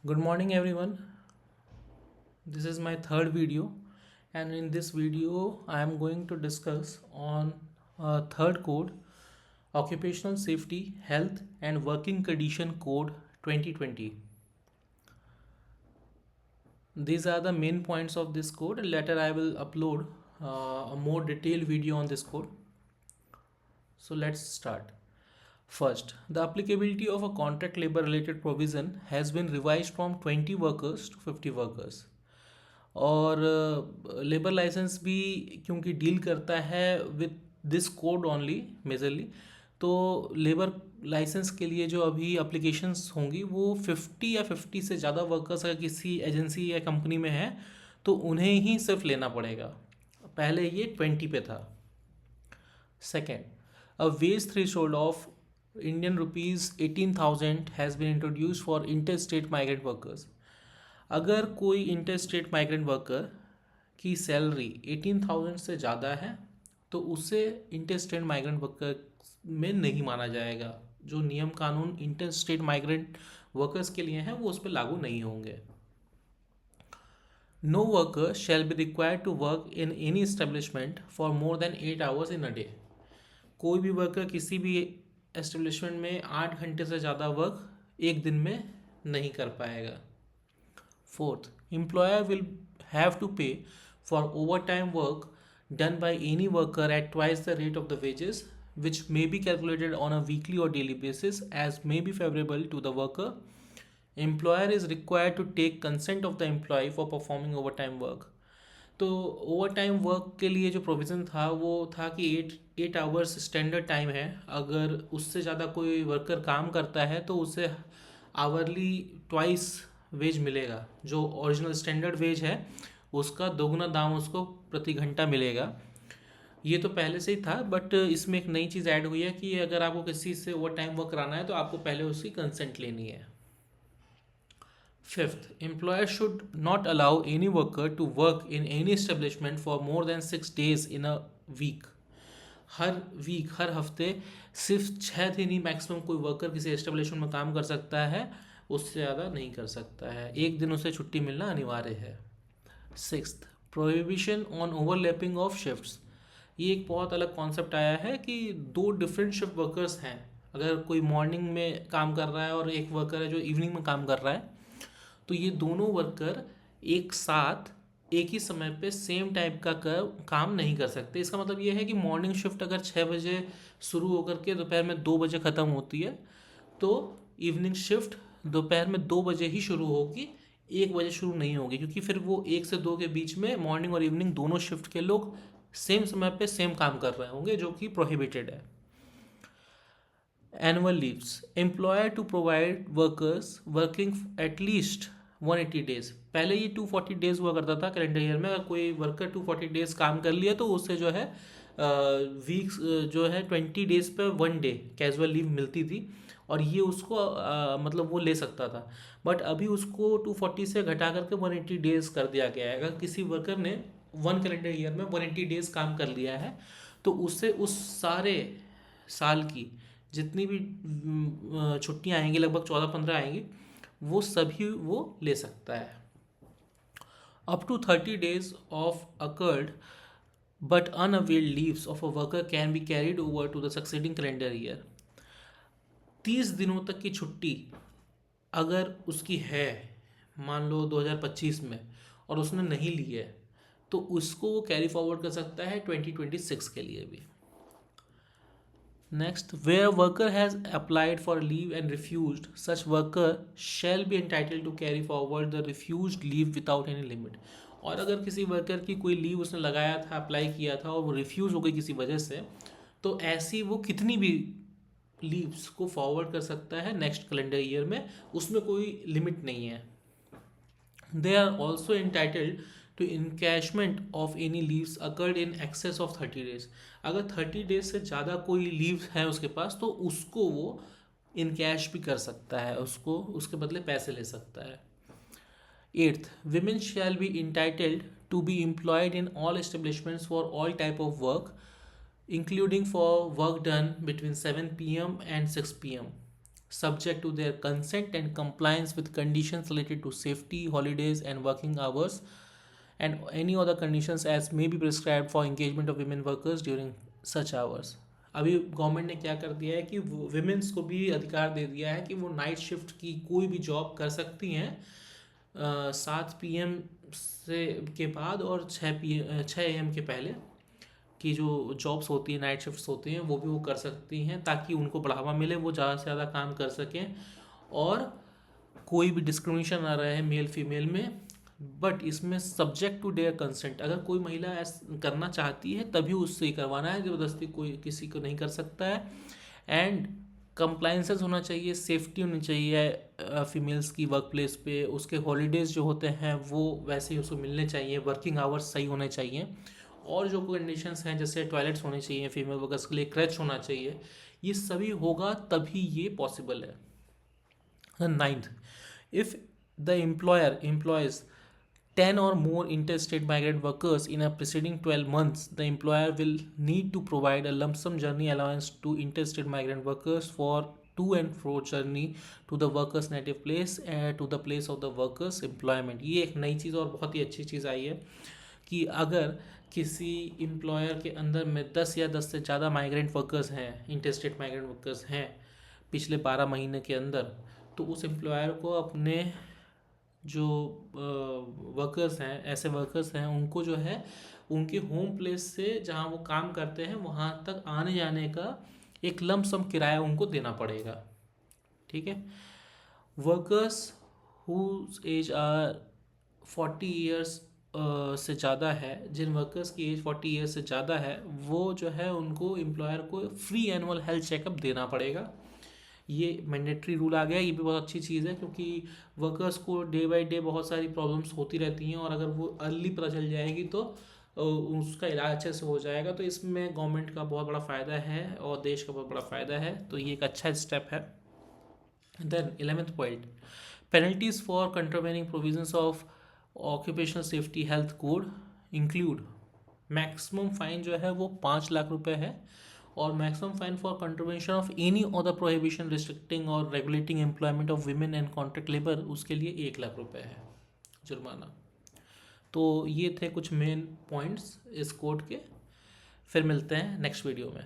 Good morning, everyone. This is my third video, and in this video, I am going to discuss on third code, Occupational Safety, Health, and Working Condition Code 2020. These are the main points of this code. Later, I will upload a more detailed video on this code. So let's start. First, the applicability of a contract labor related provision has been revised from 20 workers to 50 workers. और labour licence भी क्योंकि deal करता है with this code only majorly, तो labour licence के लिए जो अभी अप्लीकेशंस होंगी वो 50 या 50 से ज़्यादा वर्कर्स अगर किसी एजेंसी या कंपनी में है तो उन्हें ही सिर्फ लेना पड़ेगा। पहले ये 20 पे था। Second, a wage threshold of Indian rupees 18,000 has been introduce for inter state migrant workers. अगर कोई इंटर स्टेट माइग्रेंट वर्कर की सैलरी 18,000 से ज़्यादा है तो उसे इंटर स्टेट माइग्रेंट वर्कर में नहीं माना जाएगा। जो नियम कानून इंटर स्टेट माइग्रेंट वर्कर्स के लिए हैं वो उस पर लागू नहीं होंगे। No worker shall be required to work in any establishment for more than 8 hours in a day. कोई भी वर्कर किसी भी एस्टेब्लिशमेंट में 8 घंटे से ज़्यादा वर्क एक दिन में नहीं कर पाएगा। Fourth, employer will have to pay for overtime work done by any worker at twice the rate of the wages, which may be calculated on a weekly or daily basis as may be favorable to the worker. Employer is required to take consent of the employee for performing overtime work. तो over time work के लिए जो provision था वो था कि 8 hours standard time है। अगर उससे ज़्यादा कोई वर्कर काम करता है तो उसे आवरली ट्वाइस वेज मिलेगा। जो ओरिजिनल स्टैंडर्ड वेज है उसका दोगुना दाम उसको प्रति घंटा मिलेगा। ये तो पहले से ही था, बट इसमें एक नई चीज़ ऐड हुई है कि अगर आपको किसी से ओवर टाइम वर्क कराना है तो आपको पहले उसकी कंसेंट लेनी है। Fifth, employer should not allow any worker to work in any establishment for more than 6 days in a week. हर वीक, हर हफ्ते सिर्फ 6 दिन ही मैक्सिमम कोई वर्कर किसी एस्टेब्लिशमेंट में काम कर सकता है, उससे ज़्यादा नहीं कर सकता है। एक दिन उसे छुट्टी मिलना अनिवार्य है। Sixth, prohibition on overlapping of shifts. ये एक बहुत अलग कॉन्सेप्ट आया है कि दो डिफरेंट शिफ्ट वर्कर्स हैं। अगर कोई मॉर्निंग में काम कर रहा है और एक वर्कर है जो इवनिंग में काम कर रहा है, तो ये दोनों वर्कर एक साथ एक ही समय पे सेम टाइप का काम नहीं कर सकते। इसका मतलब ये है कि मॉर्निंग शिफ्ट अगर 6 बजे शुरू होकर के दोपहर में 2 बजे ख़त्म होती है तो इवनिंग शिफ्ट दोपहर में 2 बजे ही शुरू होगी, 1 बजे शुरू नहीं होगी, क्योंकि फिर वो 1 से 2 के बीच में मॉर्निंग और इवनिंग दोनों शिफ्ट के लोग सेम समय पे सेम काम कर रहे होंगे, जो कि प्रोहिबिटेड है। Annual leaves, employer to provide workers working at least 180 days. पहले ये 240 डेज हुआ करता था कैलेंडर ईयर में। अगर कोई वर्कर 240 डेज काम कर लिया तो उससे जो है वीक्स जो है 20 डेज पे 1 डे कैजुअल लीव मिलती थी, और ये उसको मतलब वो ले सकता था। बट अभी उसको 240 से घटा करके 180 डेज कर दिया गया है। अगर किसी वर्कर ने 1 कैलेंडर ईयर में 180 डेज काम कर लिया है तो उससे उस सारे साल की जितनी भी छुट्टियाँ आएंगी, लगभग 14-15 आएंगी, वो सभी वो ले सकता है। Up to 30 days of occurred but unavailed leaves of a worker can be carried over to the succeeding calendar year. 30 दिनों तक की छुट्टी अगर उसकी है, मान लो 2025 में, और उसने नहीं ली है, तो उसको वो कैरी फॉरवर्ड कर सकता है 2026 के लिए भी। Next, where a worker has applied for leave and refused, such worker shall be entitled to carry forward the refused leave without any limit. और अगर किसी वर्कर की कोई लीव उसने लगाया था, अप्लाई किया था, और वो रिफ्यूज़ हो गई किसी वजह से, तो ऐसी वो कितनी भी लीव्स को फॉरवर्ड कर सकता है नेक्स्ट कैलेंडर ईयर में, उसमें कोई लिमिट नहीं है। They are also entitled to encashment of any leaves occurred in excess of 30 days. अगर 30 डेज से ज़्यादा कोई लीव है उसके पास तो उसको वो इनकैश भी कर सकता है, उसको उसके बदले पैसे ले सकता है। Eighth, women shall be entitled to be employed in all establishments for all type of work including for work done between 7 p.m. and 6 p.m. subject to their consent and compliance with conditions related to safety, holidays, and working hours, and any other conditions as may be prescribed for engagement of women workers during such hours. अभी government ने क्या कर दिया है कि women's को भी अधिकार दे दिया है कि वो नाइट शिफ्ट की कोई भी जॉब कर सकती हैं 7 PM से के बाद और 6 AM के पहले की जो जॉब्स होती हैं, नाइट शिफ्ट्स होती हैं, वो भी वो कर सकती हैं ताकि उनको बढ़ावा मिले, वो ज़्यादा से ज़्यादा काम कर सकें और कोई भी डिस्क्रिमिनेशन ना रहे मेल फीमेल में। बट इसमें सब्जेक्ट टू देयर कंसेंट, अगर कोई महिला ऐसा करना चाहती है तभी उससे ही करवाना है, ज़बरदस्ती कोई किसी को नहीं कर सकता है। एंड कंप्लाइंसेस होना चाहिए, सेफ्टी होनी चाहिए फीमेल्स की वर्क प्लेस पे, उसके हॉलीडेज़ जो होते हैं वो वैसे ही उसको मिलने चाहिए, वर्किंग आवर्स सही होने चाहिए, और जो कंडीशंस हैं जैसे टॉयलेट्स होने चाहिए फीमेल वर्कर्स के लिए, क्रैच होना चाहिए, ये सभी होगा तभी ये पॉसिबल है। 9th, if the employer employs 10 or more interstate migrant workers in a preceding 12 months, the employer will need to provide a lump sum journey allowance to interstate migrant workers for to and fro journey to the workers native place and to the place of the workers employment। ये एक नई चीज़ और बहुत ही अच्छी चीज़ आई है कि अगर किसी एम्प्लॉयर के अंदर में 10 या 10 से ज़्यादा माइग्रेंट वर्कर्स हैं, इंटरस्टेट माइग्रेंट वर्कर्स हैं पिछले 12 महीने के अंदर, तो उस एम्प्लॉयर को अपने जो वर्कर्स हैं, ऐसे वर्कर्स हैं, उनको जो है उनके होम प्लेस से जहाँ वो काम करते हैं वहाँ तक आने जाने का एक लंप सम किराया उनको देना पड़ेगा। ठीक है। Workers whose age are 40 years से ज़्यादा है, जिन वर्कर्स की एज 40 ईयर्स से ज़्यादा है वो जो है उनको एम्प्लॉयर को फ्री एनुअल हेल्थ चेकअप देना पड़ेगा। ये मैंडेटरी रूल आ गया। ये भी बहुत अच्छी चीज़ है क्योंकि वर्कर्स को डे बाय डे बहुत सारी प्रॉब्लम्स होती रहती हैं और अगर वो अर्ली पता चल जाएगी तो उसका इलाज अच्छे से हो जाएगा। तो इसमें गवर्नमेंट का बहुत बड़ा फ़ायदा है और देश का बहुत बड़ा फ़ायदा है, तो ये एक अच्छा स्टेप है। Then 11th point, penalties for contravening provisions of occupational safety health code include, maximum fine जो है वो 5 लाख रुपए है और maximum fine for contravention of any other prohibition restricting और regulating employment of women and contract labour, उसके लिए 1 लाख रुपए है जुर्माना। तो ये थे कुछ मेन पॉइंट्स इस कोड के। फिर मिलते हैं नेक्स्ट वीडियो में।